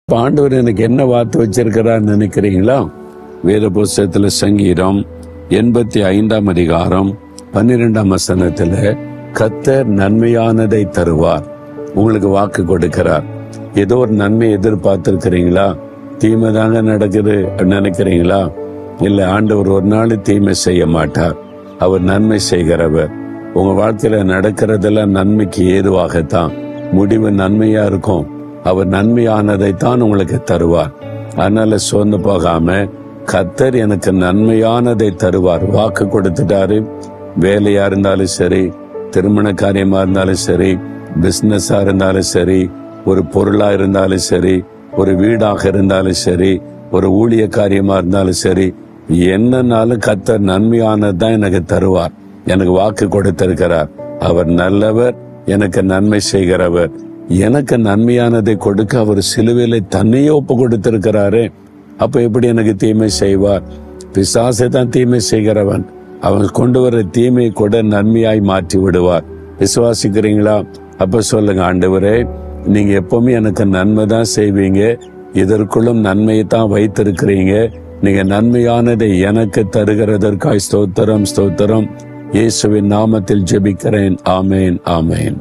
ஆண்டவர் எனக்கு என்ன வார்த்தை வச்சிருக்கிறான்னு நினைக்கிறீங்களா? வேத புஸ்தகத்துல சங்கீதம் 85 அதிகாரம் 12 வசனத்துல கர்த்தர் நன்மையானதை தருவார். உங்களுக்கு வாக்கு கொடுக்கிறார். ஏதோ ஒரு நன்மை எதிர்பார்த்திருக்கிறீங்களா? தீமை தாங்க நடக்குது நினைக்கிறீங்களா? இல்ல, ஆண்டவர் ஒரு நாள் தீமை செய்ய மாட்டார். அவர் நன்மை செய்கிறவர். உங்க வாழ்க்கையில நடக்கிறதெல்லாம் நன்மைக்கு ஏதுவாகத்தான், முடிவு நன்மையா இருக்கும். அவர் நன்மையானதைத்தான் உங்களுக்கு தருவார். அதனால சோர்ந்து போகாம, கர்த்தர் எனக்கு நன்மையானதை தருவார் வாக்கு கொடுத்துட்டாரு. வேலையா இருந்தாலும் சரி, திருமண காரியமா இருந்தாலும் சரி, பிசினஸா இருந்தாலும் சரி, ஒரு பொருளா இருந்தாலும் சரி, ஒரு வீடாக இருந்தாலும் சரி, ஒரு ஊழிய காரியமா இருந்தாலும் சரி, என்னன்னாலும் கர்த்தர் நன்மையானதுதான் எனக்கு தருவார். எனக்கு வாக்கு கொடுத்திருக்கிறார். அவர் நல்லவர், எனக்கு நன்மை செய்கிறவர். எனக்கு நன்மையானதை கொடுக்க அவர் சிலுவையில தன்னையே ஒப்பு கொடுத்திருக்கிறாரே. அப்ப எப்படி எனக்கு தீமை செய்வார்? பிசாசை தான் தீமை செய்கிறவன். அவன் கொண்டு வர தீமையை கூட நன்மையாய் மாற்றி விடுவார். விசுவாசிக்கிறீங்களா? அப்ப சொல்லுங்க, ஆண்டவரே, நீங்க எப்பவுமே எனக்கு நன்மை தான் செய்வீங்க. இதற்குள்ளும் நன்மையை தான் வைத்திருக்கிறீங்க. நீங்க நன்மையானதை எனக்கு தருகிறதற்காய் ஸ்தோத்திரம், ஸ்தோத்திரம். இயேசுவின் நாமத்தில் ஜெபிக்கிறேன். ஆமேன், ஆமேன்.